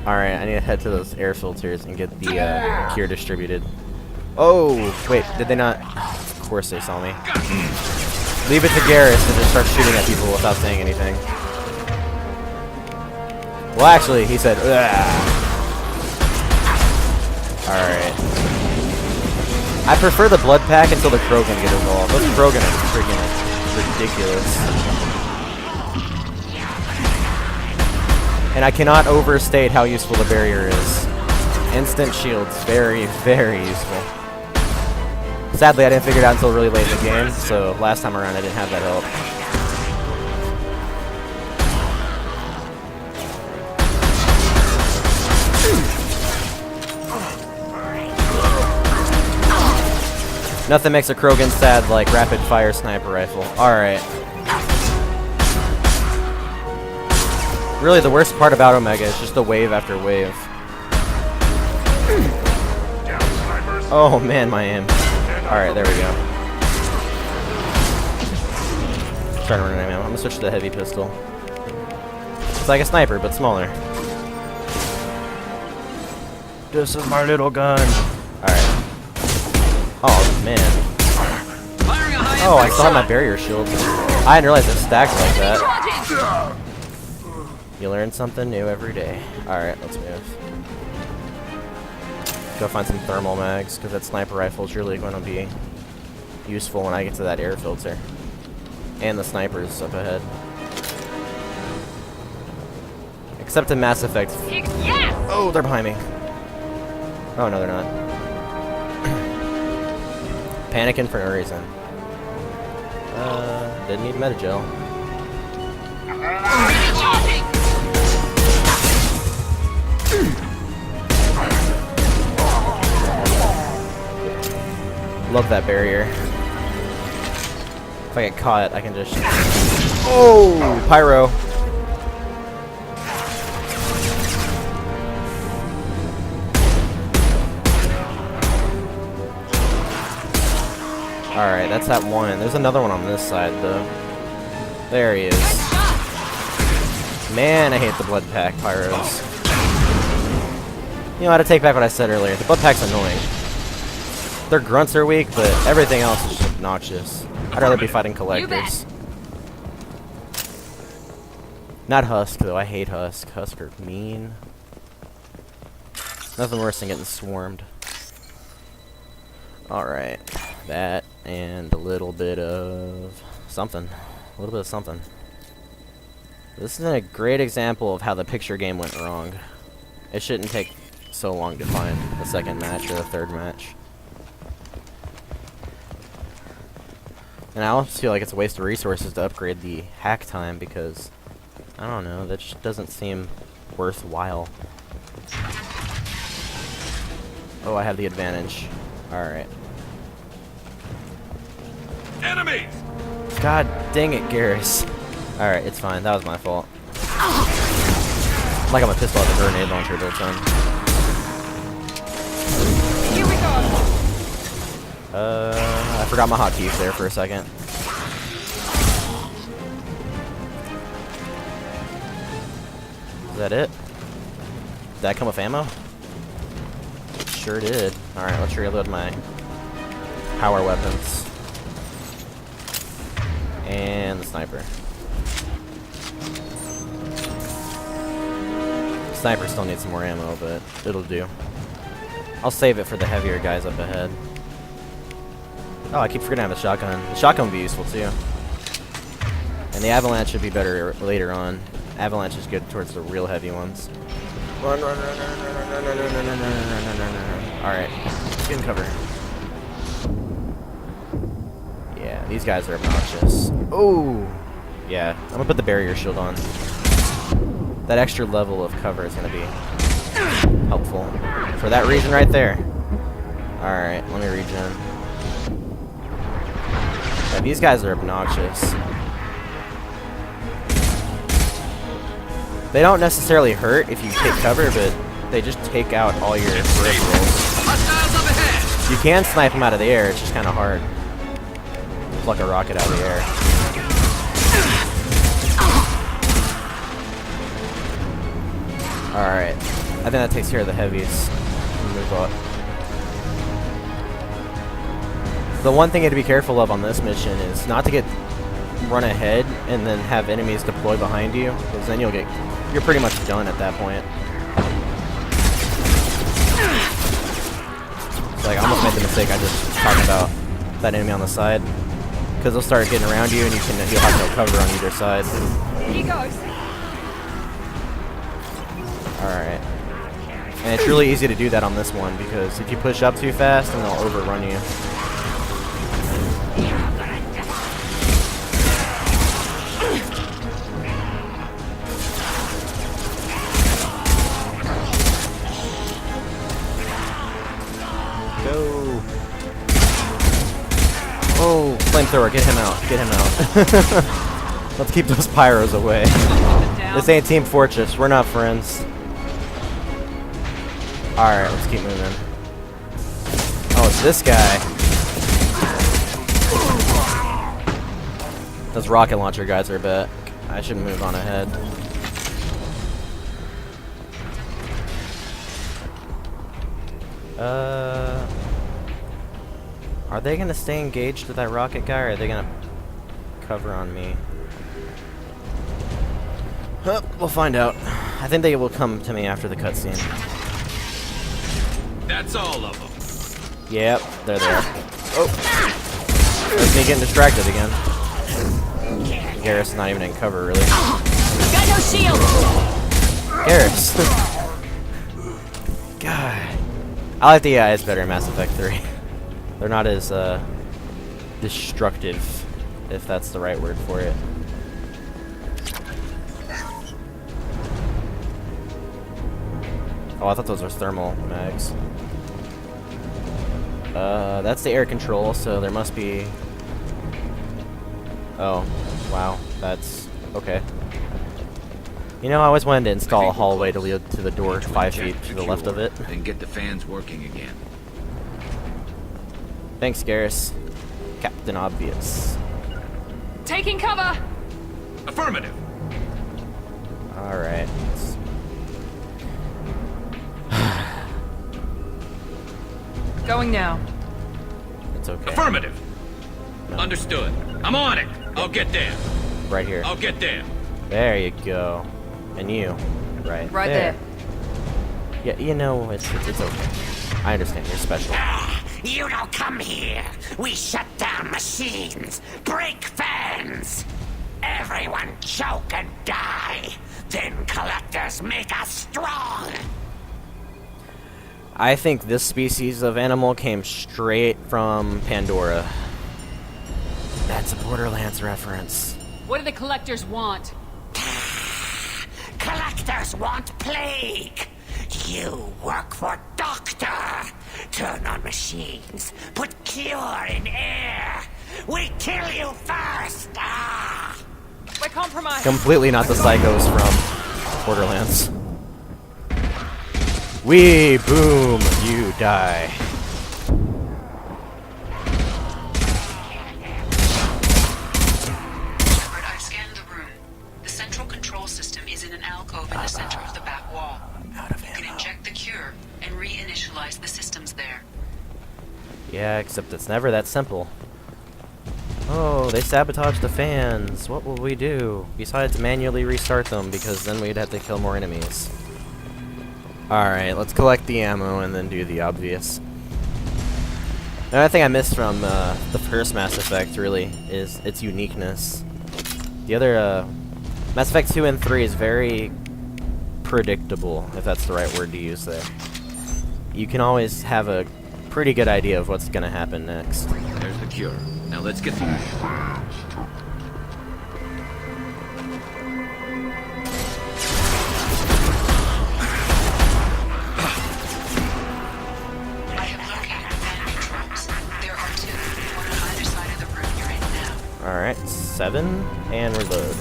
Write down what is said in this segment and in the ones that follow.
Alright, I need to head to those air filters and get the cure distributed. Oh, wait, did they not? Of course they saw me. Leave it to Garrus to just start shooting at people without saying anything. Well, actually, he said, alright. I prefer the blood pack until the Krogan get involved. Those Krogan are freaking ridiculous. And I cannot overstate how useful the barrier is. Instant shields, very, very useful. Sadly, I didn't figure it out until really late in the game, so last time around I didn't have that help. Nothing makes a Krogan sad like rapid fire sniper rifle. Alright. Really, the worst part about Omega is just the wave after wave. Oh man, my aim. Alright, there we go. Trying to run out of ammo. I'm gonna switch to the heavy pistol. It's like a sniper, but smaller. This is my little gun. Alright. Oh man. Oh, I still have my barrier shield. I didn't realize it stacked like that. You learn something new every day. Alright, let's move. Go find some thermal mags, because that sniper rifle is really going to be useful when I get to that air filter. And the snipers up ahead. Except in Mass Effect. Yes! Oh, they're behind me. Oh, no, they're not. Panicking for no reason. Didn't need Metagel. Love that barrier. If I get caught, I can just... Oh! Pyro! Alright, that's that one. There's another one on this side, though. There he is. Man, I hate the blood pack pyros. You know how to take back what I said earlier. The blood pack's annoying. Their grunts are weak, but everything else is just obnoxious. I'd rather be fighting collectors. Not Husk, though. I hate Husk. Husk are mean. Nothing worse than getting swarmed. Alright. That and a little bit of something. A little bit of something. This is a great example of how the picture game went wrong. It shouldn't take so long to find a second match or a third match. And I also feel like it's a waste of resources to upgrade the hack time because, I don't know, that just doesn't seem worthwhile. Oh, I have the advantage. Alright. Enemies! God dang it, Garrus. Alright, it's fine. That was my fault. Like I'm a pistol at the grenade launcher the whole time. Here we go. I forgot my hotkeys there for a second. Is that it? Did that come with ammo? It sure did. Alright, let's reload my power weapons. And the sniper. Sniper still needs some more ammo, but it'll do. I'll save it for the heavier guys up ahead. Oh, I keep forgetting I have a shotgun. The shotgun would be useful too. And the avalanche should be better later on. Avalanche is good towards the real heavy ones. Run, run, run, run, run, run, run, run, run, run, run, run, run, run. Alright, get in cover. Yeah, these guys are obnoxious. Oh! Yeah, I'm gonna put the barrier shield on. That extra level of cover is gonna be helpful. For that reason right there. Alright, let me regen. Yeah, these guys are obnoxious. They don't necessarily hurt if you take cover, but they just take out all your peripherals. You can snipe them out of the air, it's just kind of hard. Pluck a rocket out of the air. Alright. think that takes care of the heavies. Move up. The one thing you have to be careful of on this mission is not to run ahead and then have enemies deploy behind you, because then you're pretty much done at that point. So, like, I almost made the mistake I just talked about that enemy on the side, because they'll start getting around you and you'll have no cover on either side. Here he goes. Alright. And it's really easy to do that on this one, because if you push up too fast, then they'll overrun you. Go! Oh, flamethrower, get him out, get him out. Let's keep those pyros away. This ain't Team Fortress, we're not friends. Alright, let's keep moving. Oh, it's this guy. Those rocket launcher guys are back. I should move on ahead. Are they gonna stay engaged with that rocket guy, or are they gonna cover on me? We'll find out. I think they will come to me after the cutscene. That's all of them. Yep, they're there. Oh! There's me getting distracted again. Garrus is not even in cover, really. Got no shield. Garrus! God. I like the AIs better in Mass Effect 3. They're not as, destructive, if that's the right word for it. Oh, I thought those were thermal mags. That's the air control, so there must be... Oh, wow, that's... okay. You know, I always wanted to install a hallway to lead to the door 5 feet to the left of it. And get the fans working again. Thanks, Garrus. Captain Obvious. Taking cover. Affirmative. Alright. Going now. It's okay. Affirmative. No. Understood. I'm on it. I'll get there. Right here. I'll get there. There you go. And you. Right Right there. Yeah, you know, it's okay. I understand, you're special. You don't come here. We shut down machines, break fans. Everyone choke and die. Then collectors make us strong. I think this species of animal came straight from Pandora. That's a Borderlands reference. What do the collectors want? Collectors want plague. You work for Doctor. Turn on machines. Put cure in air. We kill you first. We're compromised. Completely not the psychos from Borderlands. We boom, you die. Shepard, I've scanned the room. The central control system is in an alcove in the center of the back wall. You can inject the cure and reinitialize the systems there. Yeah, except it's never that simple. Oh, they sabotaged the fans. What will we do? Besides manually restart them, because then we'd have to kill more enemies. Alright, let's collect the ammo and then do the obvious. Another thing I missed from the first Mass Effect, really, is its uniqueness. The other, Mass Effect 2 and 3 is very predictable, if that's the right word to use there. You can always have a pretty good idea of what's going to happen next. There's the cure. Now let's get through. Alright, 7, and reload.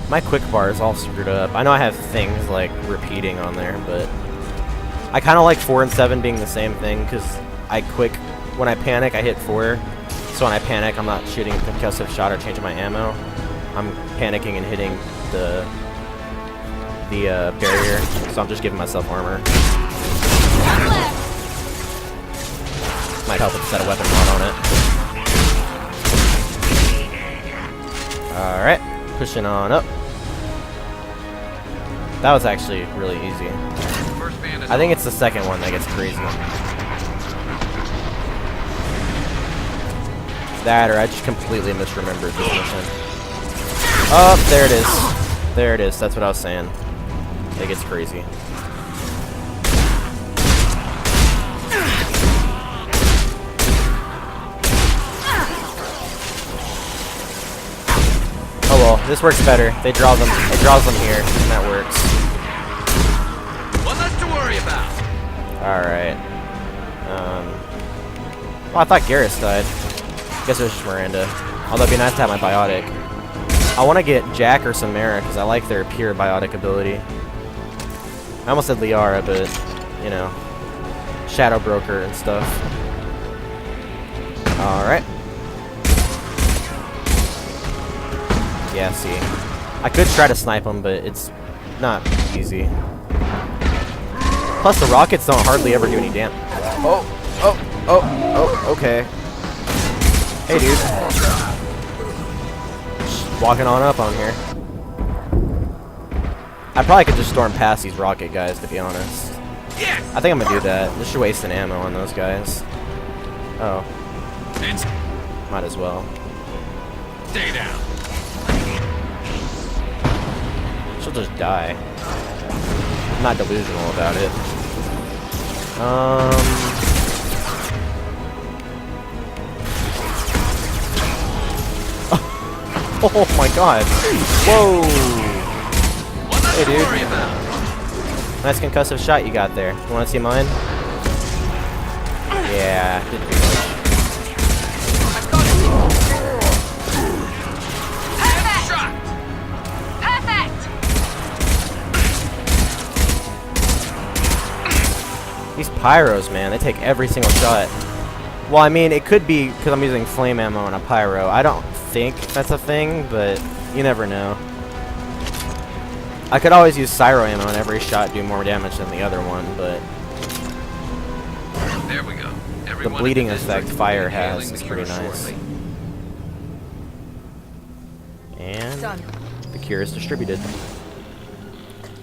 My quick bar is all screwed up. I know I have things like repeating on there, but I kind of like 4 and 7 being the same thing, because when I panic, I hit 4. So when I panic, I'm not shooting a concussive shot or changing my ammo. I'm panicking and hitting the the barrier, so I'm just giving myself armor. Might help if set a weapon mod on it. Alright, pushing on up. That was actually really easy. First fan is I think it's the second one that gets crazy. That, or I just completely misremembered this mission. Oh, there it is. There it is. That's what I was saying. It gets crazy. Oh well, this works better. It draws them here, and that works. one less to worry about. Alright. Well, I thought Garrus died. Guess it was just Miranda. Although it'd be nice to have my biotic. I want to get Jack or Samara, because I like their pure biotic ability. I almost said Liara, but, you know, Shadow Broker and stuff. Alright. Yeah, see. I could try to snipe him, but it's not easy. Plus, the rockets don't hardly ever do any damage. Oh, okay. Hey, dude. Just walking on up on here. I probably could just storm past these rocket guys, to be honest. Yes. I think I'm gonna do that. Just wasting ammo on those guys. Oh, might as well. Stay down. She'll just die. I'm not delusional about it. Oh my god. Whoa. One less Hey, to dude. worry about. Nice concussive shot you got there. You wanna see mine? Yeah, didn't do much. Shot. These pyros, man, they take every single shot. Well, I mean, it could be because I'm using flame ammo on a pyro. I don't think that's a thing, but you never know. I could always use Syro ammo on every shot, do more damage than the other one, but There we go. the Everyone bleeding in the effect district fire will be hailing has the is cure pretty nice. shortly. And Done. the cure is distributed.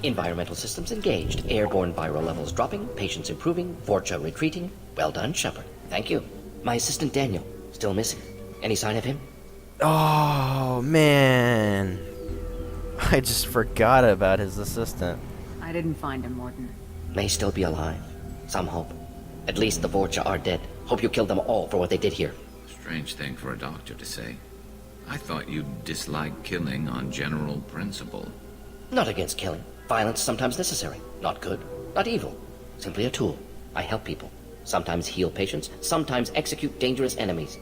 Environmental systems engaged. Airborne viral levels dropping. Patients improving. Vorcha retreating. Well done, Shepard. Thank you. My assistant Daniel, still missing. Any sign of him? Oh, man. I just forgot about his assistant. I didn't find him, Morton. May still be alive. Some hope. At least the Vorcha are dead. Hope you killed them all for what they did here. Strange thing for a doctor to say. I thought you disliked killing on general principle. Not against killing. Violence sometimes necessary. Not good. Not evil. Simply a tool. I help people. Sometimes heal patients. Sometimes execute dangerous enemies.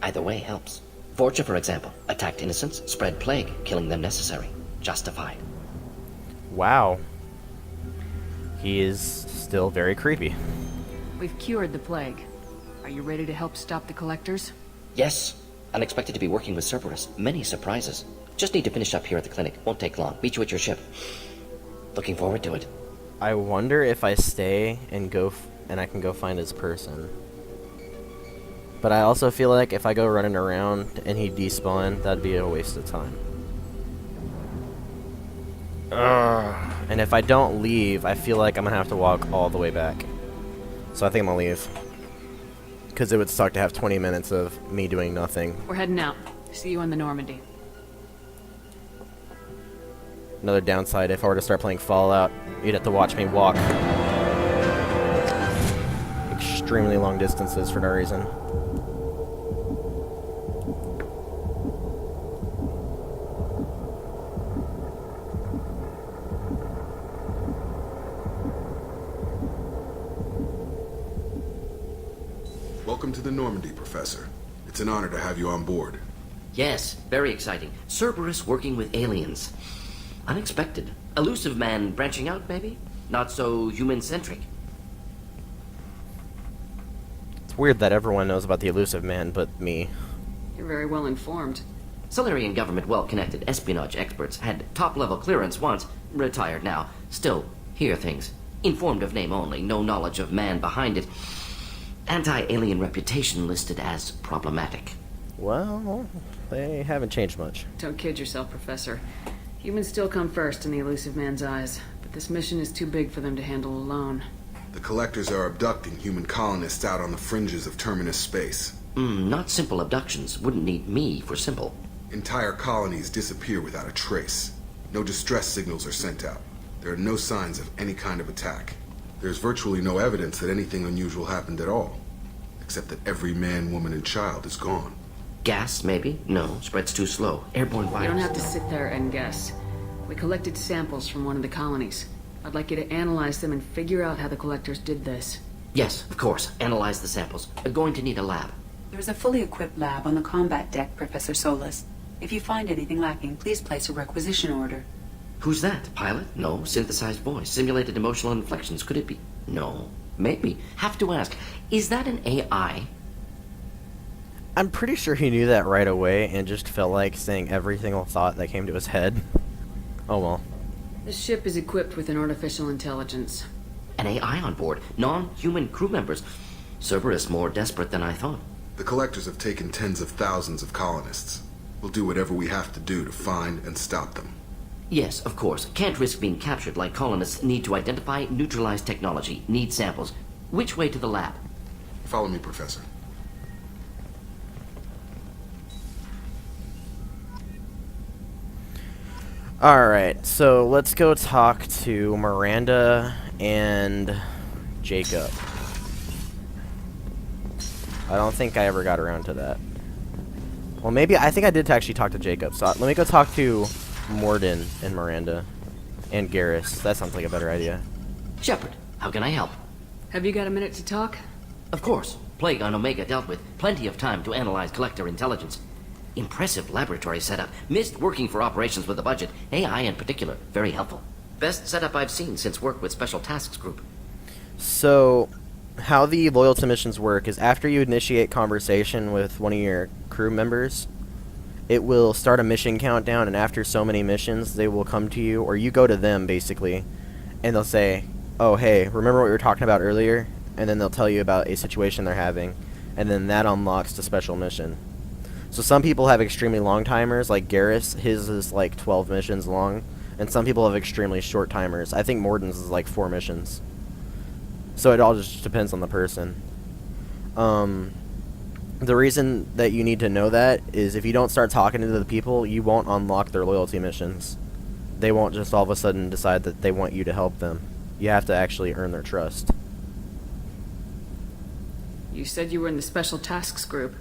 Either way helps. Vorcha, for example, attacked innocents, spread plague, killing them necessary. Justified. Wow. He is still very creepy. We've cured the plague. Are you ready to help stop the collectors? Yes. Unexpected to be working with Cerberus. Many surprises. Just need to finish up here at the clinic. Won't take long. Meet you at your ship. Looking forward to it. I wonder if I stay and go and I can go find his person. But I also feel like if I go running around and he despawn, that'd be a waste of time. Ugh. And if I don't leave, I feel like I'm gonna have to walk all the way back. So I think I'm gonna leave. Because it would suck to have 20 minutes of me doing nothing. We're heading out. See you on the Normandy. Another downside, if I were to start playing Fallout, you'd have to watch me walk extremely long distances for no reason. Welcome to the Normandy, Professor. It's an honor to have you on board. Yes, very exciting. Cerberus working with aliens. Unexpected. Elusive man branching out, maybe? Not so human-centric. It's weird that everyone knows about the Elusive Man but me. You're very well informed. Solarian government well-connected espionage experts had top-level clearance once, retired now, still hear things. Informed of name only, no knowledge of man behind it. Anti-alien reputation listed as problematic. Well, they haven't changed much. Don't kid yourself, Professor. Humans still come first in the elusive man's eyes, but this mission is too big for them to handle alone. The Collectors are abducting human colonists out on the fringes of Terminus space. Not simple abductions. Wouldn't need me for simple. Entire colonies disappear without a trace. No distress signals are sent out. There are no signs of any kind of attack. There's virtually no evidence that anything unusual happened at all, except that every man, woman, and child is gone. Gas, maybe? No, spreads too slow. Airborne virus. You don't have to sit there and guess. We collected samples from one of the colonies. I'd like you to analyze them and figure out how the Collectors did this. Yes, of course. Analyze the samples. We're going to need a lab. There's a fully equipped lab on the combat deck, Professor Solis. If you find anything lacking, please place a requisition order. Who's that? Pilot? No. Synthesized voice. Simulated emotional inflections. Could it be? No. Maybe. Have to ask. Is that an AI? I'm pretty sure he knew that right away and just felt like saying every single thought that came to his head. Oh well. This ship is equipped with an artificial intelligence. An AI on board. Non-human crew members. Cerberus more desperate than I thought. The Collectors have taken tens of thousands of colonists. We'll do whatever we have to do to find and stop them. Yes, of course. Can't risk being captured like colonists need to identify, neutralize technology, need samples. Which way to the lab? Follow me, Professor. Alright, so let's go talk to Miranda and Jacob. I don't think I ever got around to that. Well, maybe, I think I did actually talk to Jacob, so let me go talk to Mordin and Miranda. And Garrus. That sounds like a better idea. Shepard, how can I help? Have you got a minute to talk? Of course. Plague on Omega dealt with. Plenty of time to analyze Collector intelligence. Impressive laboratory setup. Missed working for operations with a budget. AI in particular. Very helpful. Best setup I've seen since work with Special Tasks Group. So, how the loyalty missions work is after you initiate conversation with one of your crew members, it will start a mission countdown, and after so many missions, they will come to you, or you go to them, basically, and they'll say, oh, hey, remember what we were talking about earlier? And then they'll tell you about a situation they're having, and then that unlocks the special mission. So some people have extremely long timers, like Garrus, his is like 12 missions long, and some people have extremely short timers. I think Mordin's is like 4 missions. So it all just depends on the person. The reason that you need to know that is if you don't start talking to the people, you won't unlock their loyalty missions. They won't just all of a sudden decide that they want you to help them. You have to actually earn their trust. You said you were in the Special Tasks Group.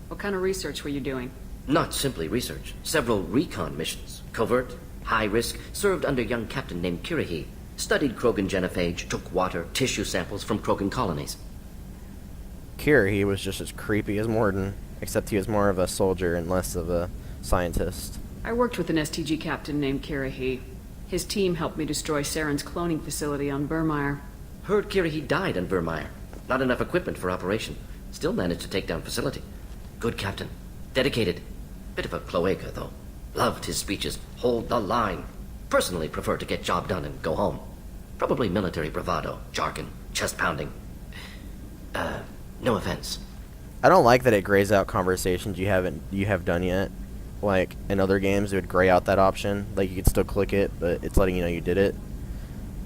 What kind of research were you doing? Not simply research. Several recon missions. Covert, high risk, served under a young captain named Kirahi. Studied Krogan genophage, took water, tissue samples from Krogan colonies. Kirahi was just as creepy as Mordin, except he was more of a soldier and less of a scientist. I worked with an STG captain named Kirahi. His team helped me destroy Saren's cloning facility on Vermeer. Heard Kirahi died on Vermeer. Not enough equipment for operation. Still managed to take down facility. Good captain. Dedicated. Bit of a cloaca, though. Loved his speeches. Hold the line. Personally prefer to get job done and go home. Probably military bravado, jargon, chest pounding. No offense. I don't like that it grays out conversations you have done yet. Like in other games, it would gray out that option. Like you could still click it, but it's letting you know you did it.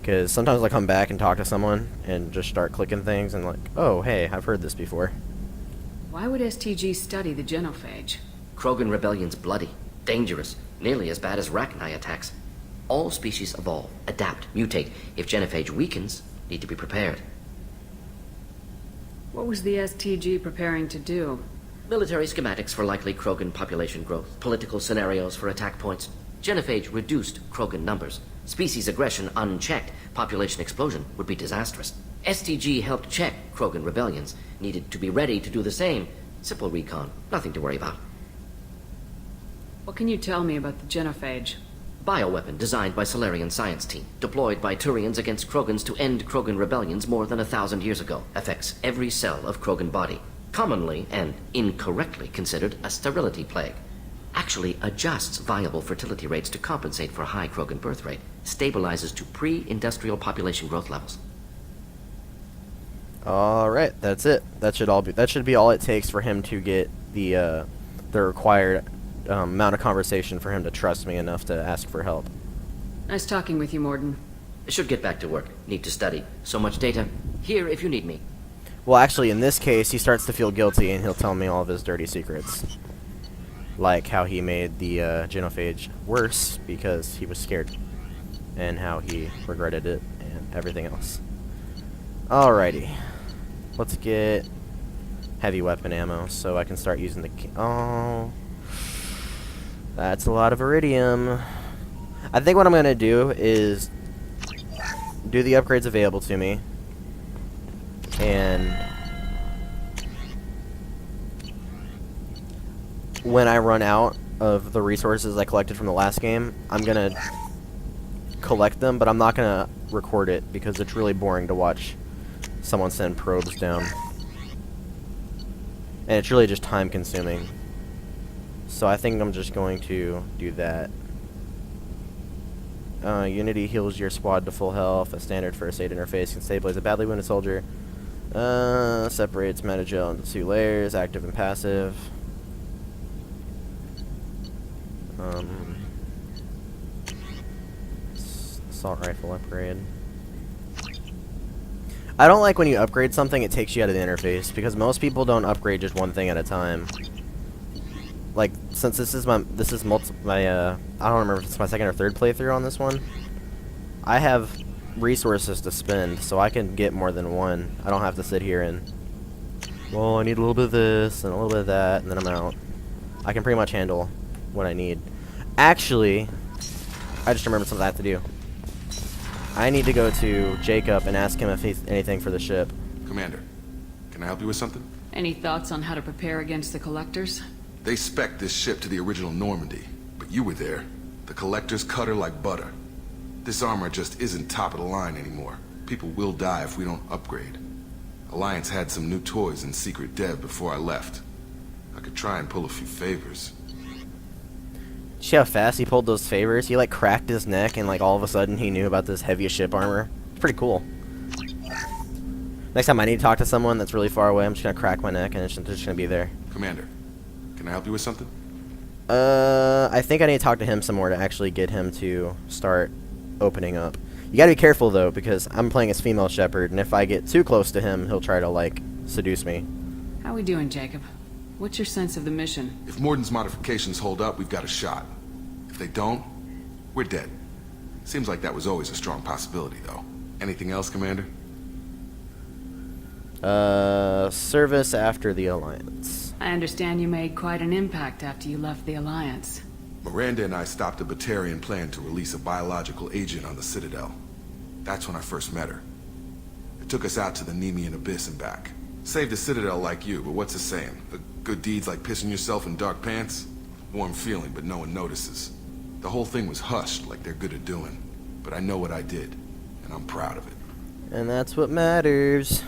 Because sometimes I come back and talk to someone and just start clicking things and like, oh hey, I've heard this before. Why would STG study the genophage? Krogan rebellion's bloody, dangerous, nearly as bad as Rachni attacks. All species evolve, adapt, mutate. If genophage weakens, need to be prepared. What was the STG preparing to do? Military schematics for likely Krogan population growth, political scenarios for attack points. Genophage reduced Krogan numbers. Species aggression unchecked, population explosion would be disastrous. STG helped check Krogan rebellions, needed to be ready to do the same. Simple recon, nothing to worry about. What can you tell me about the genophage? Bioweapon designed by Solarian science team, deployed by Turians against Krogans to end Krogan rebellions more than 1,000 years ago. Affects every cell of Krogan body. Commonly and incorrectly considered a sterility plague. Actually adjusts viable fertility rates to compensate for a high Krogan birth rate, stabilizes to pre-industrial population growth levels. All right, that's it. That should be all it takes for him to get the required amount of conversation for him to trust me enough to ask for help. Nice talking with you, Morden. Should get back to work. Need to study. So much data. Here if you need me. Well, actually, in this case, he starts to feel guilty, and he'll tell me all of his dirty secrets. Like how he made the genophage worse because he was scared. And how he regretted it, and everything else. Alrighty. Let's get heavy weapon ammo, so I can start using the... Oh... That's a lot of iridium. I think what I'm going to do is do the upgrades available to me. And when I run out of the resources I collected from the last game, I'm going to collect them, but I'm not going to record it because it's really boring to watch someone send probes down. And it's really just time consuming. So I think I'm just going to do that. Unity heals your squad to full health. A standard first aid interface can stabilize a badly wounded soldier. Separates metagel into 2 layers, active and passive. Assault rifle upgrade. I don't like when you upgrade something, it takes you out of the interface, because most people don't upgrade just one thing at a time. Like, since this is my I don't remember if it's my second or third playthrough on this one. I have resources to spend, so I can get more than one. I don't have to sit here and, well, I need a little bit of this and a little bit of that, and then I'm out. I can pretty much handle what I need. Actually, I just remembered something I have to do. I need to go to Jacob and ask him if he's anything for the ship. Commander, can I help you with something? Any thoughts on how to prepare against the Collectors? They spec'd this ship to the original Normandy, but you were there. The Collectors cut her like butter. This armor just isn't top of the line anymore. People will die if we don't upgrade. Alliance had some new toys in secret dev before I left. I could try and pull a few favors. See how fast he pulled those favors? He like cracked his neck and like all of a sudden he knew about this heavy ship armor. It's pretty cool. Next time I need to talk to someone that's really far away, I'm just gonna crack my neck and it's just gonna be there. Commander, can I help you with something? I think I need to talk to him some more to actually get him to start opening up. You gotta be careful though, because I'm playing as female Shepard, and if I get too close to him, he'll try to like seduce me. How we doing, Jacob? What's your sense of the mission? If Morden's modifications hold up, we've got a shot. If they don't, we're dead. Seems like that was always a strong possibility, though. Anything else, Commander? Service after the Alliance. I understand you made quite an impact after you left the Alliance. Miranda and I stopped a Batarian plan to release a biological agent on the Citadel. That's when I first met her. It took us out to the Nemean Abyss and back. Saved a Citadel like you, but what's the saying? Good deeds like pissing yourself in dark pants? Warm feeling, but no one notices. The whole thing was hushed like they're good at doing. But I know what I did, and I'm proud of it. And that's what matters.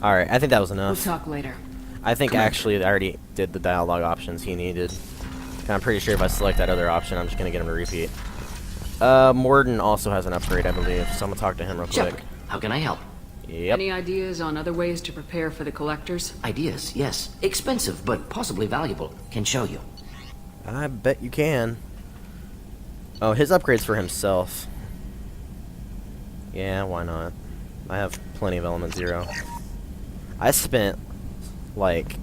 Alright, I think that was enough. We'll talk later. I think actually I already did the dialogue options he needed. And I'm pretty sure if I select that other option, I'm just going to get him to repeat. Morden also has an upgrade, I believe, so I'm going to talk to him real quick. Shepard, how can I help? Yep. Any ideas on other ways to prepare for the Collectors? Ideas, yes. Expensive, but possibly valuable. Can show you. I bet you can. Oh, his upgrade's for himself. Yeah, why not? I have plenty of Element Zero. I spent, like,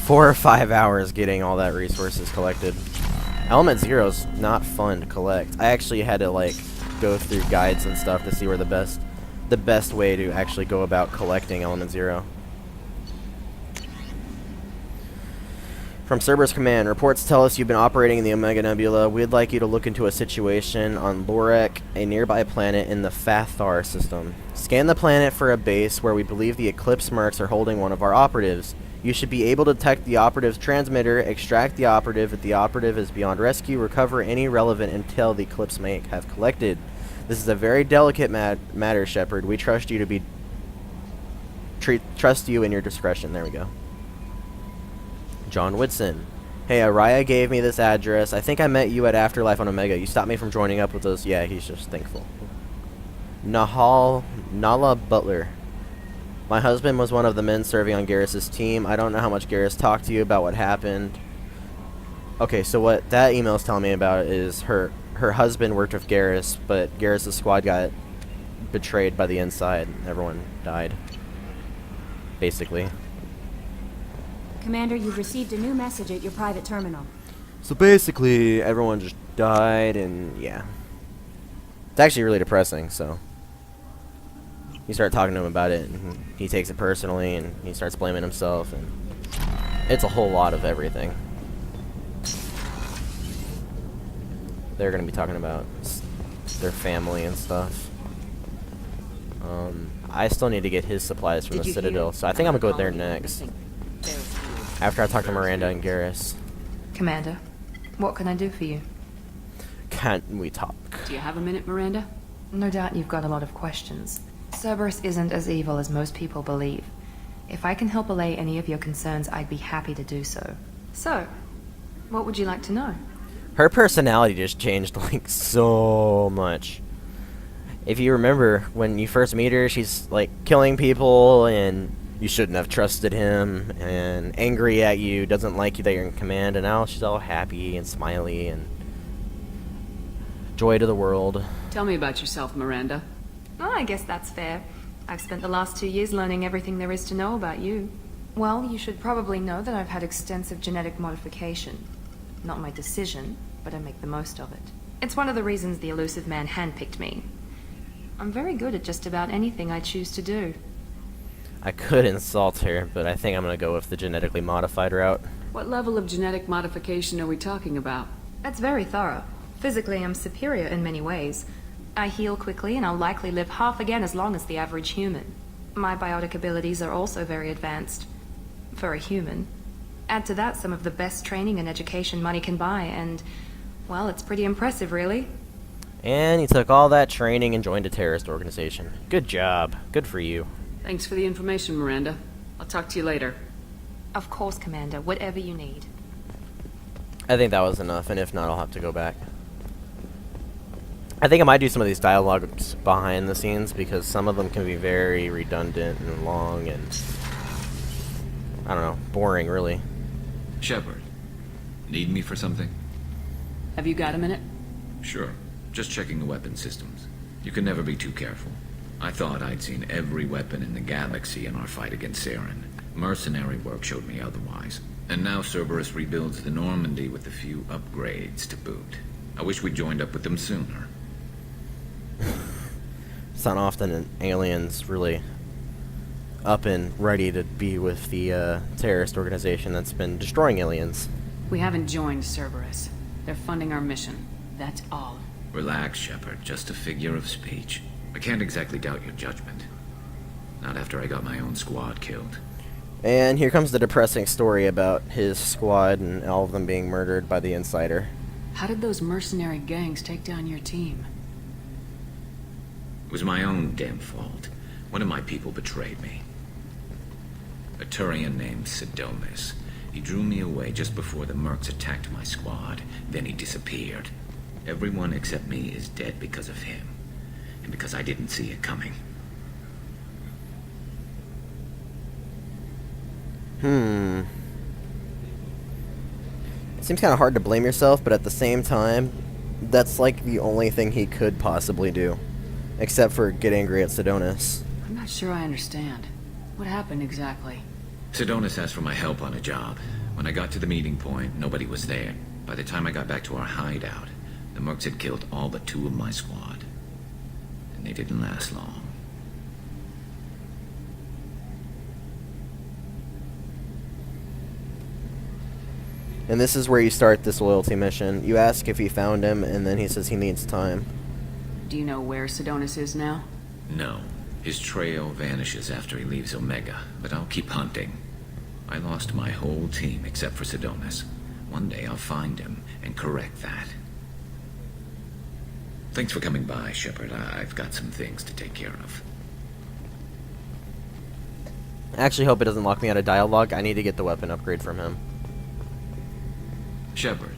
4 or 5 hours getting all that resources collected. Element Zero's not fun to collect. I actually had to, like, go through guides and stuff to see where the best way to actually go about collecting Element Zero. From Cerberus Command, reports tell us you've been operating in the Omega Nebula. We'd like you to look into a situation on Lorek, a nearby planet in the Fathar system. Scan the planet for a base where we believe the Eclipse Mercs are holding one of our operatives. You should be able to detect the operative's transmitter, extract the operative if the operative is beyond rescue, recover any relevant intel the Eclipse may have collected. This is a very delicate matter, Shepard. We trust you trust you in your discretion. There we go. John Whitson. Hey, Araya gave me this address. I think I met you at Afterlife on Omega. You stopped me from joining up with us. Yeah, he's just thankful. Nala Butler. My husband was one of the men serving on Garrus's team. I don't know how much Garrus talked to you about what happened. Okay, so what that email is telling me about is her husband worked with Garrus, but Garrus's squad got betrayed by the inside. Everyone died. Basically. Commander, you've received a new message at your private terminal. So basically, everyone just died, and yeah. It's actually really depressing, so. You start talking to him about it, and he takes it personally, and he starts blaming himself, and it's a whole lot of everything. They're going to be talking about their family and stuff. I still need to get his supplies from the Citadel, so I think I'm going to go there next. After I talk to Miranda and Garrus. Commander, what can I do for you? Can't we talk? Do you have a minute, Miranda? No doubt you've got a lot of questions. Cerberus isn't as evil as most people believe. If I can help allay any of your concerns, I'd be happy to do so. So, what would you like to know? Her personality just changed, like, so much. If you remember, when you first meet her, she's, like, killing people, and you shouldn't have trusted him, and angry at you, doesn't like you that you're in command, and now she's all happy and smiley, and joy to the world. Tell me about yourself, Miranda. Oh, I guess that's fair. I've spent the last 2 years learning everything there is to know about you. Well, you should probably know that I've had extensive genetic modification. Not my decision, but I make the most of it. It's one of the reasons the Elusive Man handpicked me. I'm very good at just about anything I choose to do. I could insult her, but I think I'm going to go with the genetically modified route. What level of genetic modification are we talking about? That's very thorough. Physically, I'm superior in many ways. I heal quickly, and I'll likely live half again as long as the average human. My biotic abilities are also very advanced. For a human. Add to that some of the best training and education money can buy, and, well, it's pretty impressive, really. And he took all that training and joined a terrorist organization. Good job. Good for you. Thanks for the information, Miranda. I'll talk to you later. Of course, Commander. Whatever you need. I think that was enough, and if not, I'll have to go back. I think I might do some of these dialogues behind the scenes, because some of them can be very redundant and long and, I don't know, boring, really. Shepard, need me for something? Have you got a minute? Sure. Just checking the weapon systems. You can never be too careful. I thought I'd seen every weapon in the galaxy in our fight against Saren. Mercenary work showed me otherwise. And now Cerberus rebuilds the Normandy with a few upgrades to boot. I wish we'd joined up with them sooner. It's not often an alien's really up and ready to be with the terrorist organization that's been destroying aliens. We haven't joined Cerberus. They're funding our mission. That's all. Relax, Shepard. Just a figure of speech. I can't exactly doubt your judgment. Not after I got my own squad killed. And here comes the depressing story about his squad and all of them being murdered by the Insider. How did those mercenary gangs take down your team? It was my own damn fault. One of my people betrayed me. A Turian named Sidonis. He drew me away just before the Mercs attacked my squad. Then he disappeared. Everyone except me is dead because of him. And because I didn't see it coming. It seems kind of hard to blame yourself, but at the same time, that's like the only thing he could possibly do. Except for get angry at Sidonis. I'm not sure I understand. What happened exactly? Sidonis asked for my help on a job. When I got to the meeting point, nobody was there. By the time I got back to our hideout, the Mercs had killed all but 2 of my squad. And they didn't last long. And this is where you start this loyalty mission. You ask if he found him, and then he says he needs time. Do you know where Sidonis is now? No. His trail vanishes after he leaves Omega, but I'll keep hunting. I lost my whole team except for Sidonis. One day I'll find him and correct that. Thanks for coming by, Shepard. I've got some things to take care of. I actually hope it doesn't lock me out of dialogue. I need to get the weapon upgrade from him. Shepard,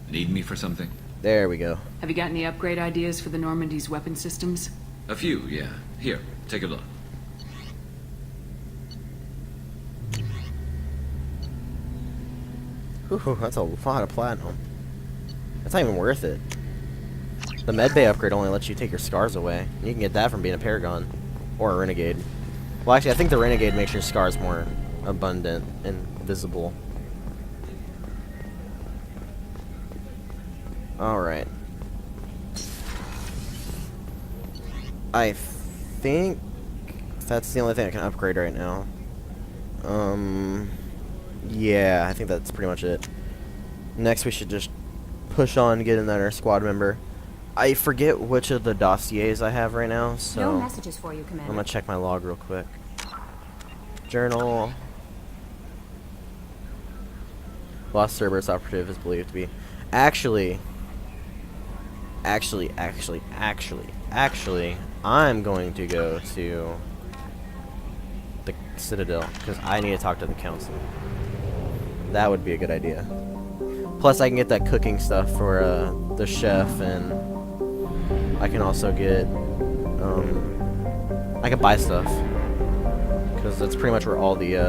need me for something? There we go. Have you got any upgrade ideas for the Normandy's weapon systems? A few, yeah. Here, take a look. Ooh, that's a lot of platinum. That's not even worth it. The medbay upgrade only lets you take your scars away. You can get that from being a Paragon. Or a Renegade. Well, actually, I think the Renegade makes your scars more abundant and visible. Alright. I think that's the only thing I can upgrade right now. Yeah, I think that's pretty much it. Next, we should just push on and get another squad member. I forget which of the dossiers I have right now, so No messages for you, Commander. I'm gonna check my log real quick. Journal. Lost Cerberus operative is believed to be. Actually, I'm going to go to the Citadel because I need to talk to the council. That would be a good idea. Plus, I can get that cooking stuff for the chef, and I can also get I can buy stuff because that's pretty much where all the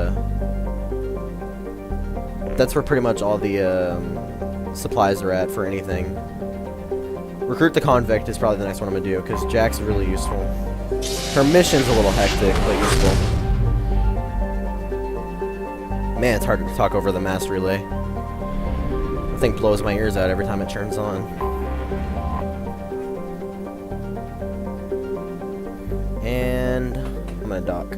supplies are at for anything. Recruit the convict is probably the next one I'm gonna do because Jack's really useful. Her mission's a little hectic, but useful. Man, it's hard to talk over the mass relay. The thing blows my ears out every time it turns on. And I'm gonna dock.